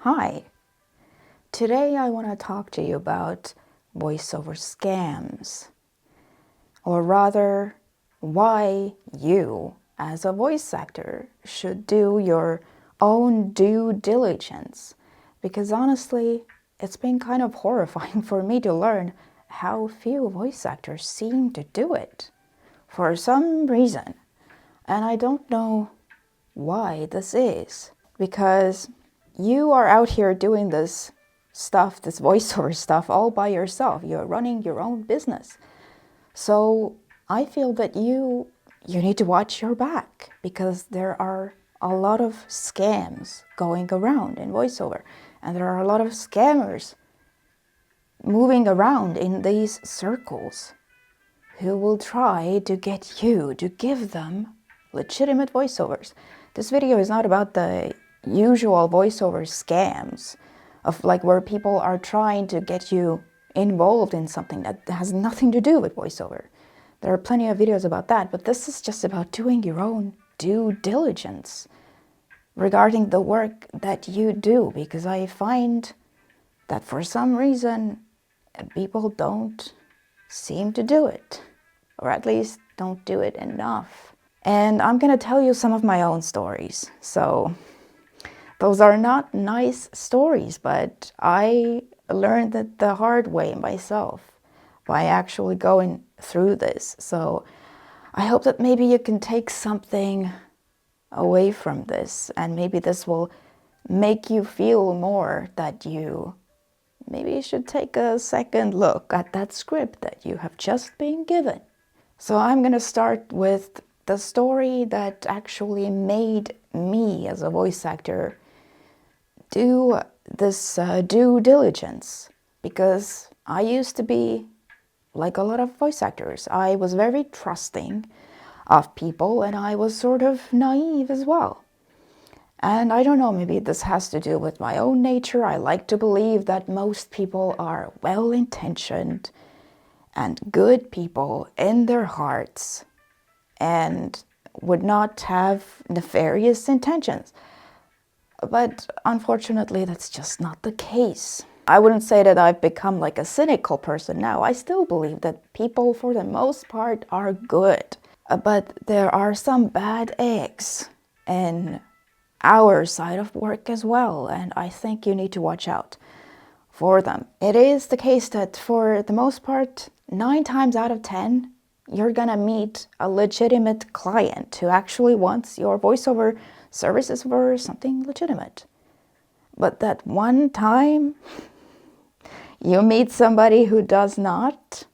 Hi, today I want to talk to you about voiceover scams, or rather, why you, as a voice actor, should do your own due diligence. Because honestly, it's been kind of horrifying for me to learn how few voice actors seem to do it for some reason. And I don't know why this is. Because you are out here doing this stuff, this voiceover stuff, all by yourself. You're running your own business. So I feel that you need to watch your back, because there are a lot of scams going around in voiceover. And there are a lot of scammers moving around in these circles who will try to get you to give them legitimate voiceovers. This video is not about the usual voiceover scams of like where people are trying to get you involved in something that has nothing to do with voiceover. There are plenty of videos about that, but this is just about doing your own due diligence regarding the work that you do, because I find that for some reason people don't seem to do it, or at least don't do it enough. And I'm going to tell you some of my own stories. So those are not nice stories, but I learned it the hard way myself by actually going through this. So I hope that maybe you can take something away from this, and maybe this will make you feel more that you maybe should take a second look at that script that you have just been given. So I'm going to start with the story that actually made me as a voice actor do this due diligence, because I used to be like a lot of voice actors. I was very trusting of people, and I was sort of naive as well. And I don't know, maybe this has to do with my own nature. I like to believe that most people are well-intentioned and good people in their hearts and would not have nefarious intentions. But unfortunately, that's just not the case. I wouldn't say that I've become like a cynical person now. I still believe that people, for the most part, are good. But there are some bad eggs in our side of work as well, and I think you need to watch out for them. It is the case that for the most part, 9 times out of 10, you're gonna meet a legitimate client who actually wants your voiceover services for something legitimate. But that one time you meet somebody who does not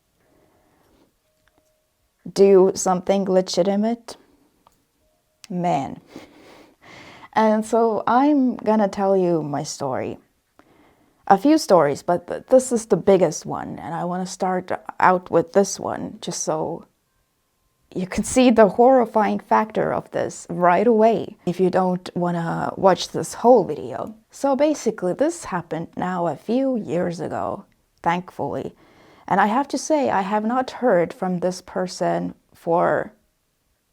do something legitimate, man. And so I'm gonna tell you my story. A few stories, but this is the biggest one, and I want to start out with this one just so you can see the horrifying factor of this right away if you don't want to watch this whole video. So basically, this happened now a few years ago, thankfully. And I have to say, I have not heard from this person for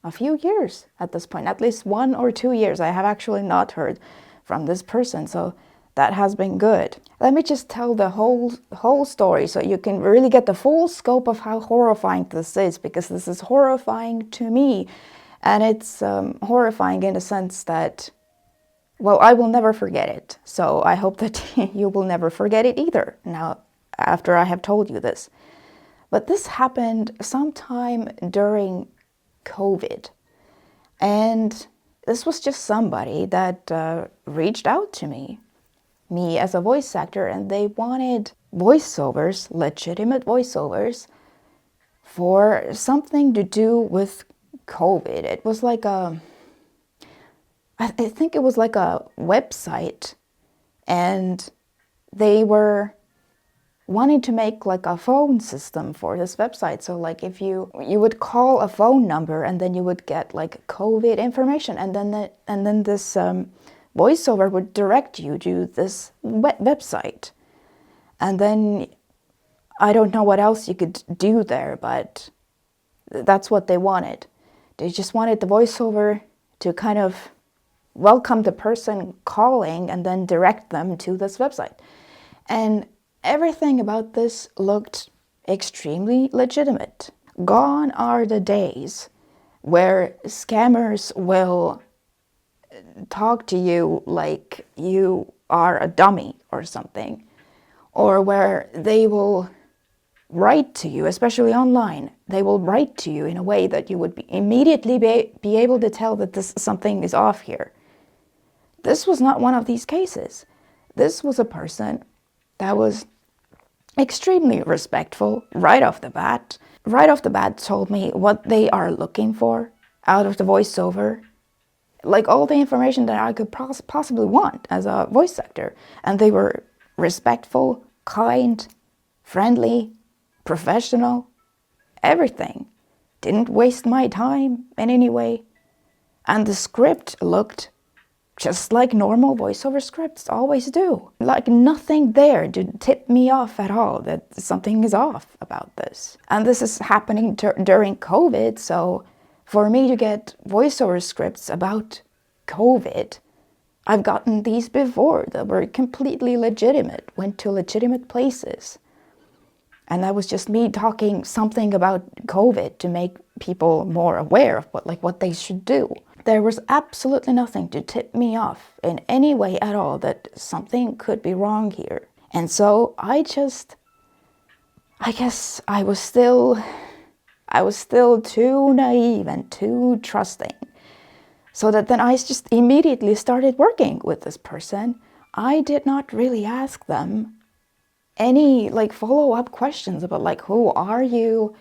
a few years at this point. At least 1 or 2 years I have actually not heard from this person, so that has been good. Let me just tell the whole story so you can really get the full scope of how horrifying this is, because this is horrifying to me. And it's horrifying in the sense that, well, I will never forget it. So I hope that you will never forget it either, now after I have told you this. But this happened sometime during COVID. And this was just somebody that reached out to me as a voice actor, and they wanted voiceovers, legitimate voiceovers, for something to do with COVID. It was like I think it was like a website, and they were wanting to make like a phone system for this website. So like if you would call a phone number, and then you would get like COVID information, and then this voiceover would direct you to this website. And then I don't know what else you could do there, but that's what they wanted. They just wanted the voiceover to kind of welcome the person calling and then direct them to this website. And everything about this looked extremely legitimate. Gone are the days where scammers will talk to you like you are a dummy or something, or where they will write to you, especially online. They will write to you in a way that you would immediately be able to tell that something is off here. This was not one of these cases. This was a person that was extremely respectful right off the bat. Right off the bat told me what they are looking for out of the voiceover. Like all the information that I could possibly want as a voice actor. And they were respectful, kind, friendly, professional, everything. Didn't waste my time in any way. And the script looked just like normal voiceover scripts always do. Like nothing there to tip me off at all that something is off about this. And this is happening during COVID, so for me to get voiceover scripts about COVID, I've gotten these before that were completely legitimate, went to legitimate places. And that was just me talking something about COVID to make people more aware of what they should do. There was absolutely nothing to tip me off in any way at all that something could be wrong here. And so I guess I was still too naive and too trusting. So that then I just immediately started working with this person. I did not really ask them any follow-up questions about who are you,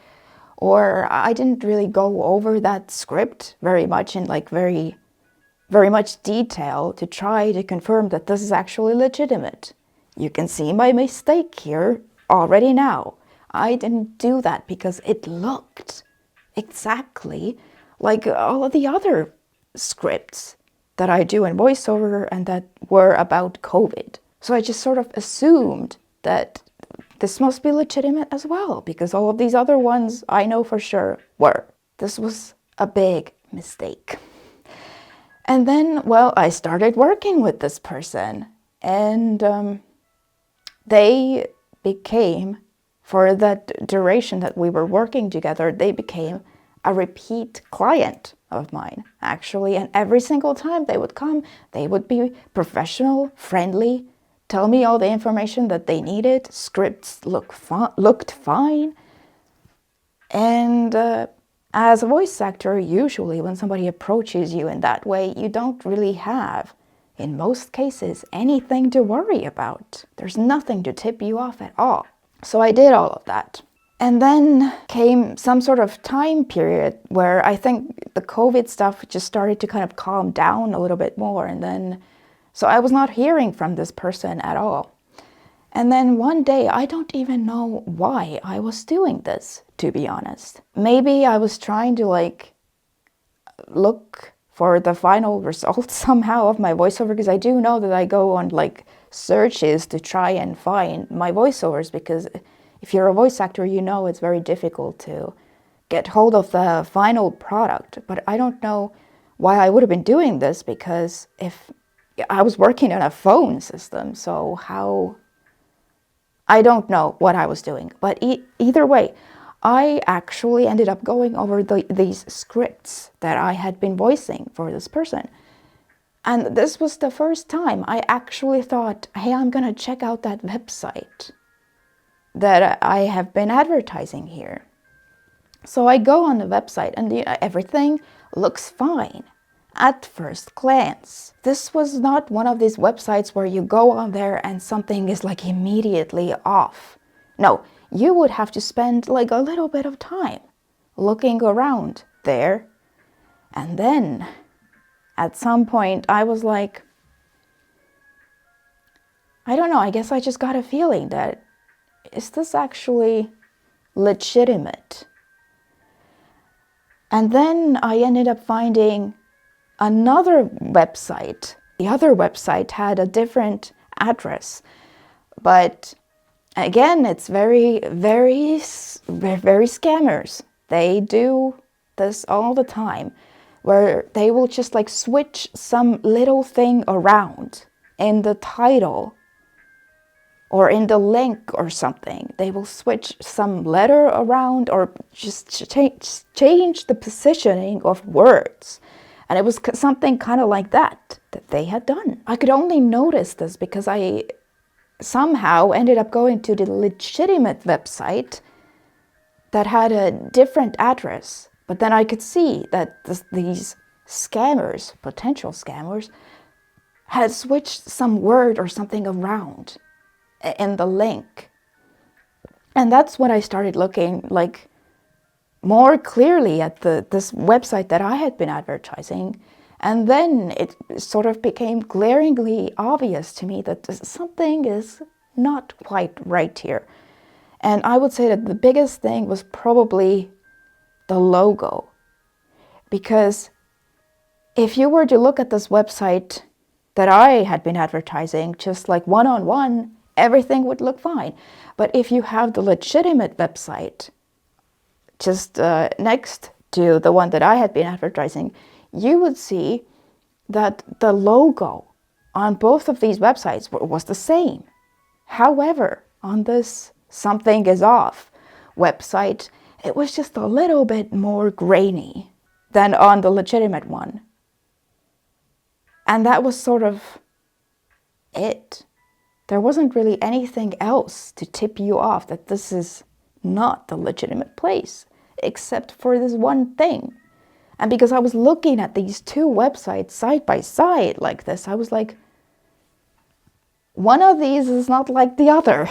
or I didn't really go over that script very much in very, very much detail to try to confirm that this is actually legitimate. You can see my mistake here already now. I didn't do that because it looked exactly like all of the other scripts that I do in voiceover and that were about COVID. So I just sort of assumed that this must be legitimate as well, because all of these other ones I know for sure were. This was a big mistake. And then, I started working with this person, and they became, for that duration that we were working together, they became a repeat client of mine, actually. And every single time they would come, they would be professional, friendly, tell me all the information that they needed. Scripts looked fine. And as a voice actor, usually when somebody approaches you in that way, you don't really have, in most cases, anything to worry about. There's nothing to tip you off at all. So I did all of that. And then came some sort of time period where I think the COVID stuff just started to kind of calm down a little bit more. And then, so I was not hearing from this person at all. And then one day, I don't even know why I was doing this, to be honest. Maybe I was trying to look for the final result somehow of my voiceover, because I do know that I go on searches to try and find my voiceovers, because if you're a voice actor, you know it's very difficult to get hold of the final product. But I don't know why I would have been doing this, because if I was working on a phone system, so how... I don't know what I was doing. But either way, I actually ended up going over these scripts that I had been voicing for this person. And this was the first time I actually thought, hey, I'm going to check out that website that I have been advertising here. So I go on the website and everything looks fine at first glance. This was not one of these websites where you go on there and something is immediately off. No, you would have to spend a little bit of time looking around there. And then at some point I was I don't know, I guess I just got a feeling that, is this actually legitimate? And then I ended up finding another website. The other website had a different address. But again, it's very, very, very scammers. They do this all the time. where they will just like switch some little thing around in the title or in the link or something. They will switch some letter around or just change the positioning of words. And it was something kind of like that they had done. I could only notice this because I somehow ended up going to the legitimate website that had a different address. But then I could see that these scammers, potential scammers, had switched some word or something around in the link. And that's when I started looking like more clearly at this website that I had been advertising. And then it sort of became glaringly obvious to me that something is not quite right here. And I would say that the biggest thing was probably the logo. Because if you were to look at this website that I had been advertising, just like one-on-one, everything would look fine. But if you have the legitimate website just next to the one that I had been advertising, you would see that the logo on both of these websites was the same. However, on this Something Is Off website, it was just a little bit more grainy than on the legitimate one. And that was sort of it. There wasn't really anything else to tip you off that this is not the legitimate place, except for this one thing. And because I was looking at these two websites side by side like this, I was like, one of these is not like the other.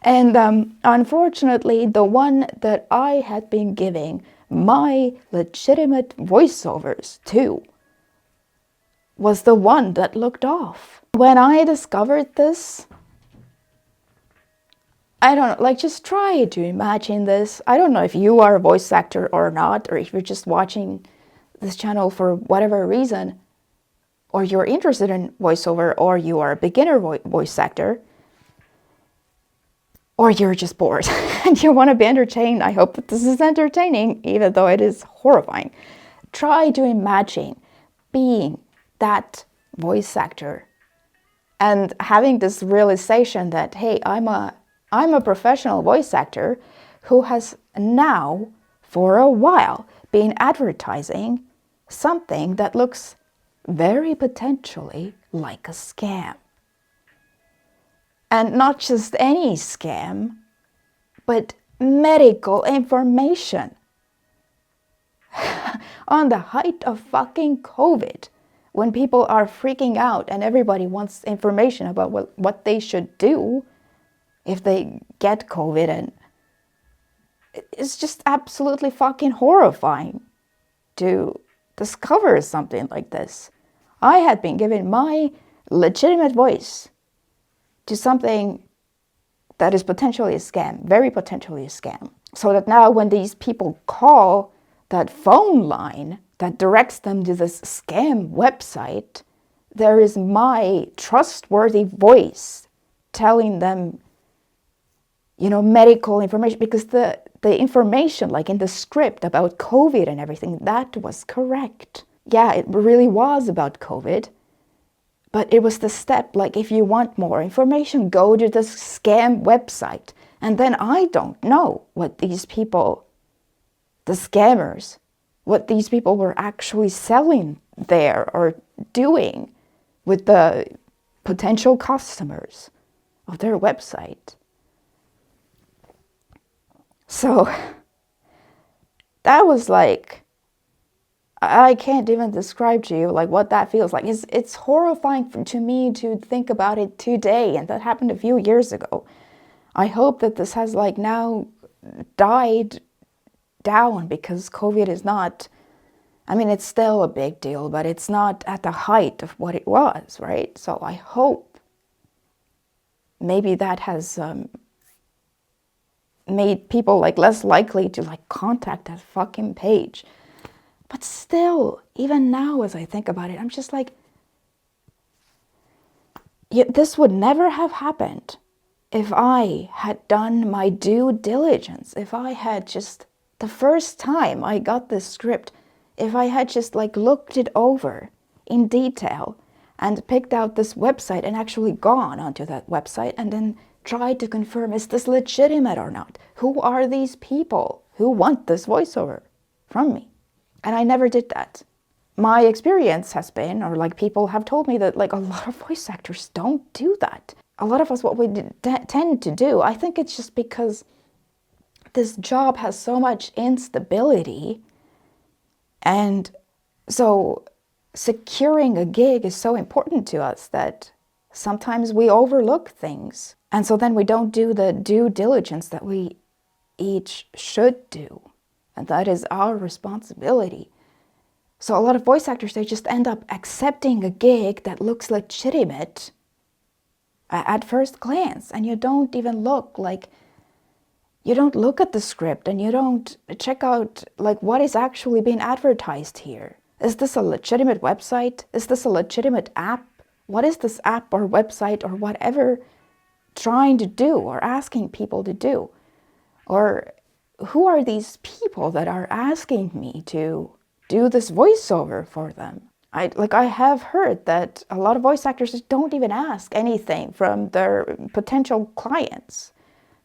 And unfortunately, the one that I had been giving my legitimate voiceovers to was the one that looked off. When I discovered this, I don't know, like just try to imagine this. I don't know if you are a voice actor or not, or if you're just watching this channel for whatever reason, or you're interested in voiceover, or you are a beginner voice actor, or you're just bored and you want to be entertained. I hope that this is entertaining, even though it is horrifying. Try to imagine being that voice actor and having this realization that, hey, I'm a professional voice actor who has now, for a while, been advertising something that looks very potentially like a scam. And not just any scam, but medical information. On the height of fucking COVID, when people are freaking out and everybody wants information about what they should do if they get COVID, and it's just absolutely fucking horrifying to discover something like this. I had been given my legitimate voice to something that is potentially a scam, very potentially a scam. So that now when these people call that phone line that directs them to this scam website, there is my trustworthy voice telling them, you know, medical information, because the information, like in the script about COVID and everything, that was correct. Yeah, it really was about COVID. But it was the step, like, if you want more information, go to the scam website. And then I don't know what these people, the scammers, what these people were actually selling there or doing with the potential customers of their website. So that was like, I can't even describe to you like what that feels like. It's horrifying to me to think about it today, and that happened a few years ago. I hope that this has like now died down, because COVID is not, I mean, it's still a big deal, but it's not at the height of what it was, right? So I hope maybe that has made people like less likely to like contact that fucking page. But still, even now as I think about it, I'm just like, this would never have happened if I had done my due diligence, if I had just, the first time I got this script, if I had just like looked it over in detail and picked out this website and actually gone onto that website and then tried to confirm, is this legitimate or not? Who are these people who want this voiceover from me? And I never did that. My experience has been, or like people have told me, that like a lot of voice actors don't do that. A lot of us, what we tend to do, I think it's just because this job has so much instability, and so securing a gig is so important to us that sometimes we overlook things. And so then we don't do the due diligence that we each should do. And that is our responsibility. So a lot of voice actors, they just end up accepting a gig that looks legitimate at first glance. And you don't even look like, you don't look at the script and you don't check out like what is actually being advertised here. Is this a legitimate website? Is this a legitimate app? What is this app or website or whatever trying to do or asking people to do? Or who are these people that are asking me to do this voiceover for them? I have heard that a lot of voice actors don't even ask anything from their potential clients.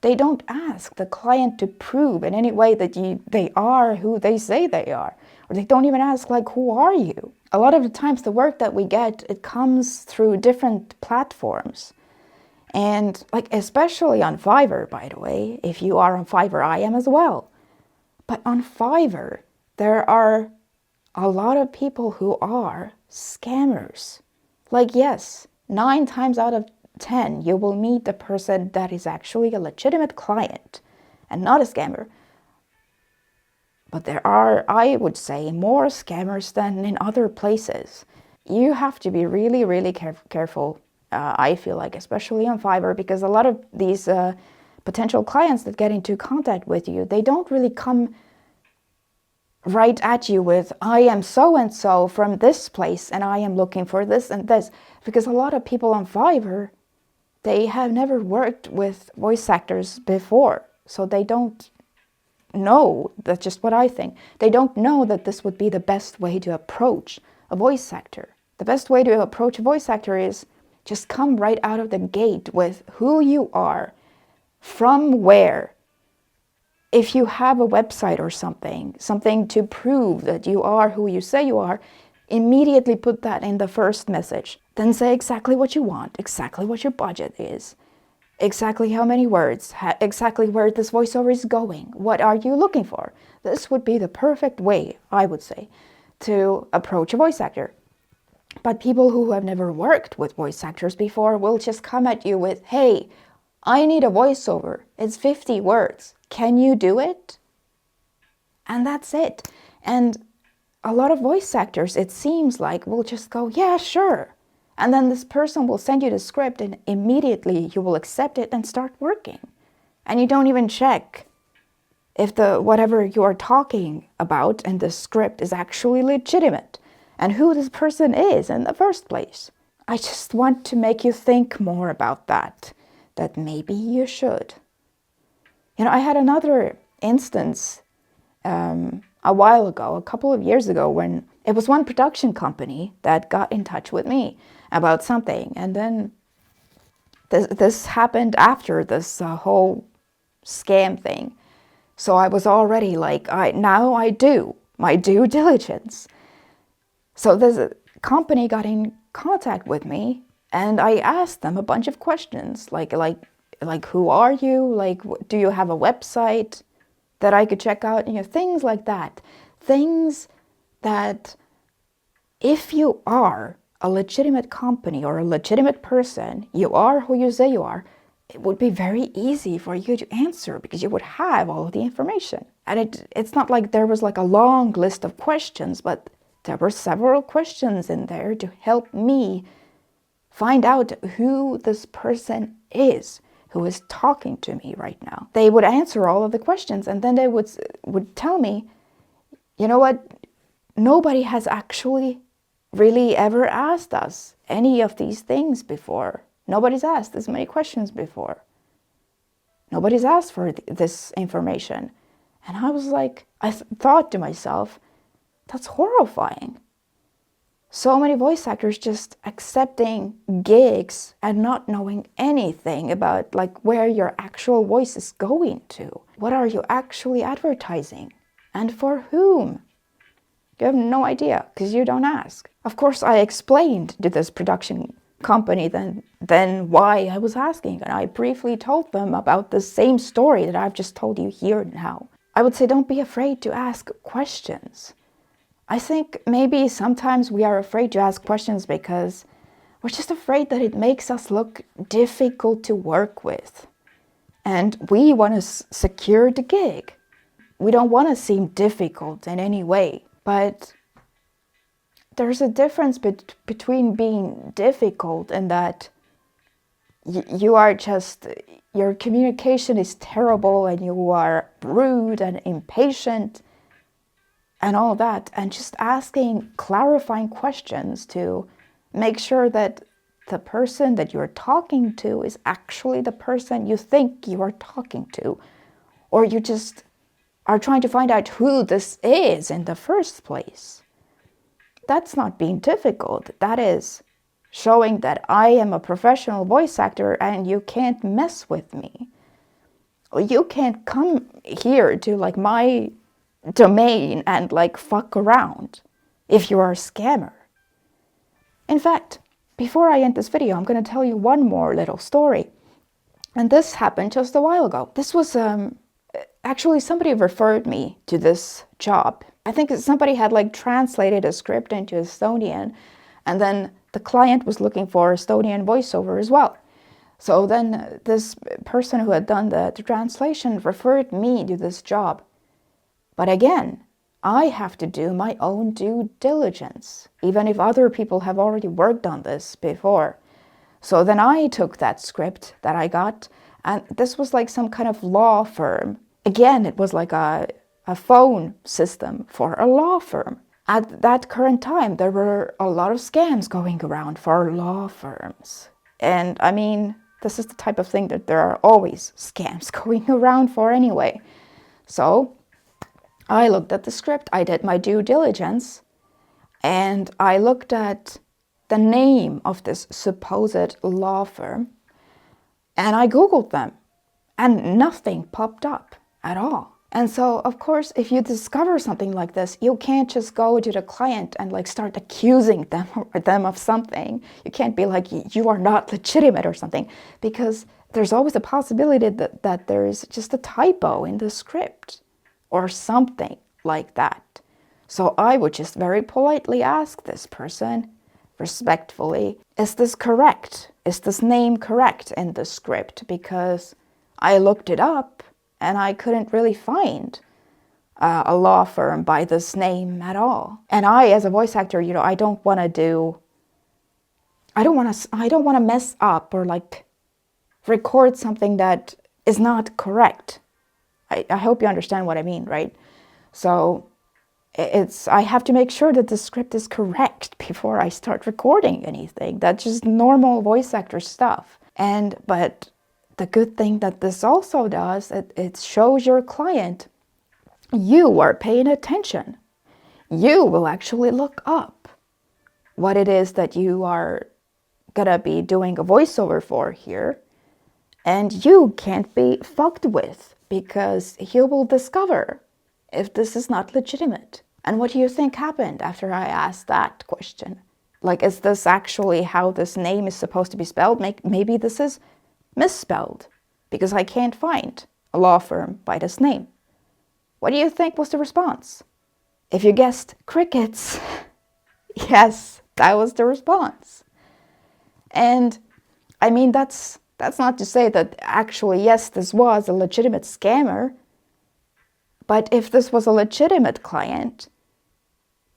They don't ask the client to prove in any way that they are who they say they are. Or they don't even ask, like, who are you? A lot of the times the work that we get, it comes through different platforms. And like, especially on Fiverr, by the way, if you are on Fiverr, I am as well. But on Fiverr, there are a lot of people who are scammers. Like, yes, 9 times out of 10, you will meet a person that is actually a legitimate client and not a scammer. But there are, I would say, more scammers than in other places. You have to be really, really careful, I feel like, especially on Fiverr, because a lot of these potential clients that get into contact with you, they don't really come right at you with, I am so-and-so from this place and I am looking for this and this. Because a lot of people on Fiverr, they have never worked with voice actors before. So they don't know, that's just what I think. They don't know that this would be the best way to approach a voice actor. The best way to approach a voice actor is just come right out of the gate with who you are, from where. If you have a website or something to prove that you are who you say you are, immediately put that in the first message. Then say exactly what you want, exactly what your budget is, exactly how many words, exactly where this voiceover is going. What are you looking for? This would be the perfect way, I would say, to approach a voice actor. But people who have never worked with voice actors before will just come at you with, hey, I need a voiceover. It's 50 words. Can you do it? And that's it. And a lot of voice actors, it seems like, will just go, yeah, sure. And then this person will send you the script and immediately you will accept it and start working. And you don't even check if the whatever you are talking about in the script is actually legitimate and who this person is in the first place. I just want to make you think more about that maybe you should. You know, I had another instance a while ago, a couple of years ago, when it was one production company that got in touch with me about something. And then this happened after this whole scam thing. So I was already like, now I do my due diligence. So this company got in contact with me and I asked them a bunch of questions like who are you? Like, do you have a website that I could check out? You know, things like that. Things that if you are a legitimate company or a legitimate person, you are who you say you are, it would be very easy for you to answer because you would have all of the information. And it's not like there was like a long list of questions, but there were several questions in there to help me find out who this person is who is talking to me right now. They would answer all of the questions and then they would tell me, you know what, nobody has actually really ever asked us any of these things before. Nobody's asked this many questions before. Nobody's asked for this information. And I was like, I thought to myself, That's horrifying. So many voice actors just accepting gigs and not knowing anything about like where your actual voice is going to. What are you actually advertising? And for whom? You have no idea because you don't ask. Of course, I explained to this production company then why I was asking, and I briefly told them about the same story that I've just told you here now. I would say don't be afraid to ask questions. I think maybe sometimes we are afraid to ask questions because we're just afraid that it makes us look difficult to work with. And we want to secure the gig. We don't want to seem difficult in any way. But there's a difference between being difficult and that you are just, your communication is terrible and you are rude and impatient and all that, and just asking clarifying questions to make sure that the person that you're talking to is actually the person you think you are talking to, or you just are trying to find out who this is in the first place. That's not being difficult. That is showing that I am a professional voice actor and you can't mess with me. You can't come here to like my domain and like fuck around if you are a scammer. In fact, before I end this video, I'm going to tell you one more little story. And this happened just a while ago. This was actually somebody referred me to this job. I think somebody had like translated a script into Estonian, and then the client was looking for Estonian voiceover as well. So then this person who had done the translation referred me to this job. But again, I have to do my own due diligence, even if other people have already worked on this before. So then I took that script that I got, and this was like some kind of law firm. Again, it was like a phone system for a law firm. At that current time, there were a lot of scams going around for law firms. And I mean, this is the type of thing that there are always scams going around for anyway. So I looked at the script, I did my due diligence, and I looked at the name of this supposed law firm, and I Googled them, and nothing popped up at all. And so, of course, if you discover something like this, you can't just go to the client and like start accusing them of something. You can't be like, you are not legitimate or something, because there's always a possibility that there is just a typo in the script or something like that. So I would just very politely ask this person, respectfully, is this correct? Is this name correct in the script? Because I looked it up and I couldn't really find a law firm by this name at all. And I, as a voice actor, you know, I don't want to mess up or like record something that is not correct. I hope you understand what I mean, right? So I have to make sure that the script is correct before I start recording anything. That's just normal voice actor stuff. But the good thing that this also does, it shows your client you are paying attention. You will actually look up what it is that you are gonna be doing a voiceover for here, and you can't be fucked with, because you will discover if this is not legitimate. And what do you think happened after I asked that question? Like, is this actually how this name is supposed to be spelled? Maybe this is misspelled, because I can't find a law firm by this name. What do you think was the response? If you guessed crickets, yes, that was the response. And I mean, that's not to say that actually, yes, this was a legitimate scammer. But if this was a legitimate client,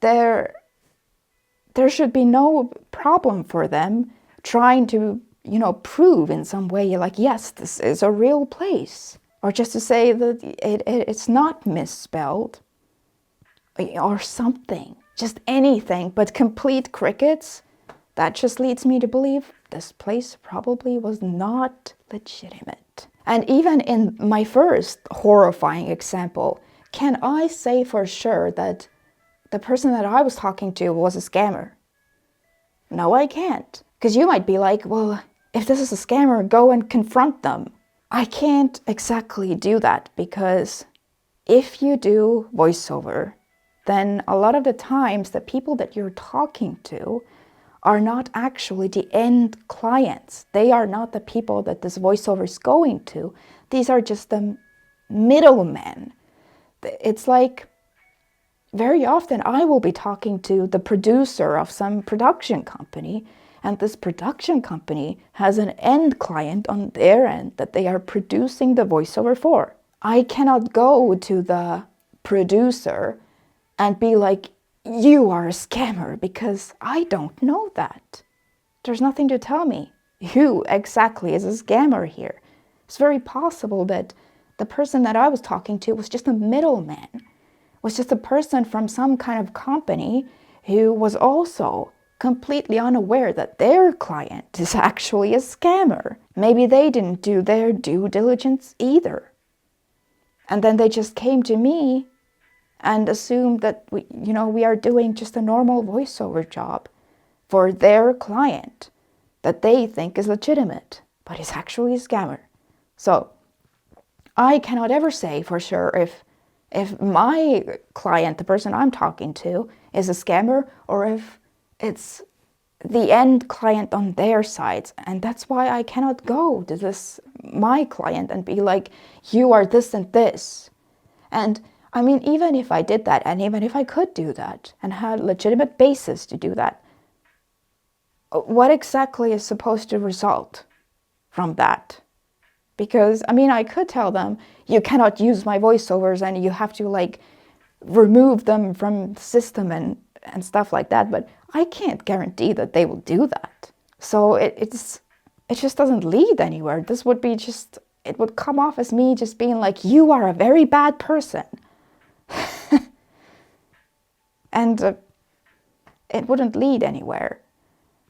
there should be no problem for them trying to, you know, prove in some way, like, yes, this is a real place. Or just to say that it's not misspelled or something. Just anything, but complete crickets. That just leads me to believe this place probably was not legitimate. And even in my first horrifying example, can I say for sure that the person that I was talking to was a scammer? No, I can't. Because you might be like, well, if this is a scammer, go and confront them. I can't exactly do that, because if you do voiceover, then a lot of the times the people that you're talking to are not actually the end clients. They are not the people that this voiceover is going to. These are just the middlemen. It's like very often I will be talking to the producer of some production company, and this production company has an end client on their end that they are producing the voiceover for. I cannot go to the producer and be like, you are a scammer, because I don't know that. There's nothing to tell me who exactly is a scammer here. It's very possible that the person that I was talking to was just a middleman, was just a person from some kind of company who was also completely unaware that their client is actually a scammer. Maybe they didn't do their due diligence either. And then they just came to me and assumed that we are doing just a normal voiceover job for their client that they think is legitimate, but is actually a scammer. So I cannot ever say for sure if my client, the person I'm talking to, is a scammer, or if it's the end client on their side. And that's why I cannot go to my client and be like, you are this and this. And I mean, even if I did that, and even if I could do that and had legitimate basis to do that, what exactly is supposed to result from that? Because, I mean, I could tell them, you cannot use my voiceovers and you have to remove them from the system and stuff like that, but I can't guarantee that they will do that. So it just doesn't lead anywhere. This would be it would come off as me just being like, you are a very bad person. And it wouldn't lead anywhere.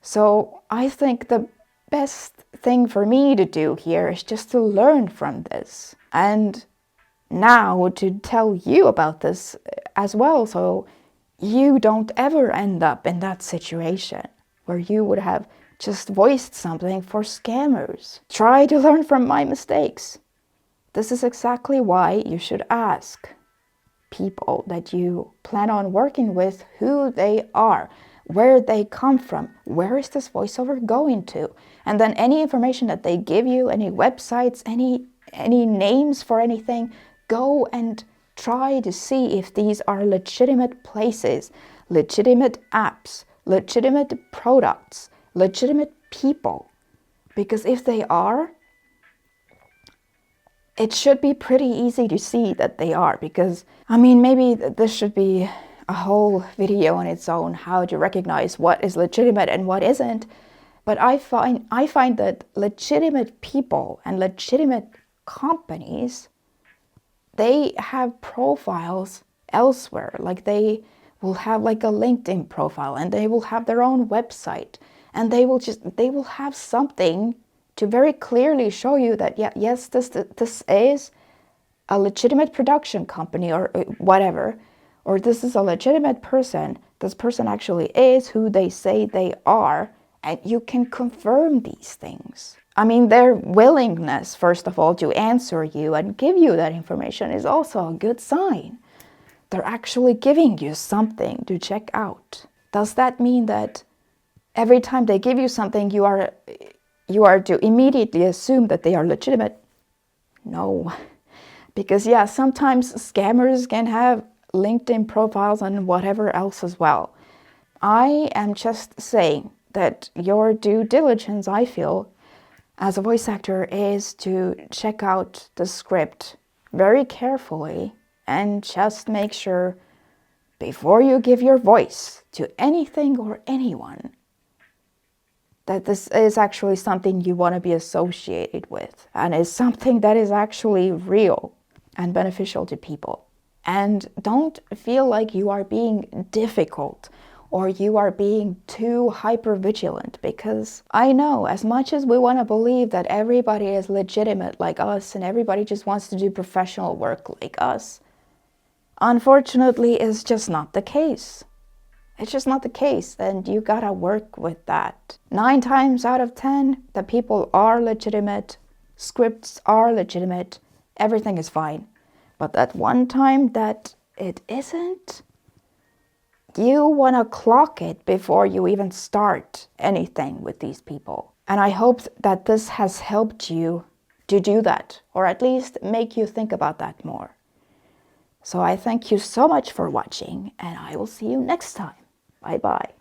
So I think the best thing for me to do here is just to learn from this. And now to tell you about this as well, so you don't ever end up in that situation where you would have just voiced something for scammers. Try to learn from my mistakes. This is exactly why you should ask people that you plan on working with who they are, where they come from, where is this voiceover going to, and then any information that they give you, any websites, any names for anything, go and try to see if these are legitimate places, legitimate apps, legitimate products, legitimate people. Because if they are, it should be pretty easy to see that they are. Because, I mean, maybe this should be a whole video on its own, how to recognize what is legitimate and what isn't. But I find that legitimate people and legitimate companies, they have profiles elsewhere. Like they will have like a LinkedIn profile, and they will have their own website, and they will have something to very clearly show you that, yes, this is a legitimate production company or whatever, or this is a legitimate person. This person actually is who they say they are, and you can confirm these things. I mean, their willingness, first of all, to answer you and give you that information is also a good sign. They're actually giving you something to check out. Does that mean that every time they give you something, you are to immediately assume that they are legitimate? No. Because sometimes scammers can have LinkedIn profiles and whatever else as well. I am just saying that your due diligence, I feel, as a voice actor, is to check out the script very carefully and just make sure before you give your voice to anything or anyone that this is actually something you want to be associated with and is something that is actually real and beneficial to people. And don't feel like you are being difficult or you are being too hyper-vigilant, because I know as much as we want to believe that everybody is legitimate like us and everybody just wants to do professional work like us, Unfortunately, it's just not the case. It's just not the case, and you gotta work with that. 9 times out of 10, the people are legitimate, scripts are legitimate, everything is fine. But that one time that it isn't, you wanna clock it before you even start anything with these people. And I hope that this has helped you to do that, or at least make you think about that more. So I thank you so much for watching, and I will see you next time. Bye-bye.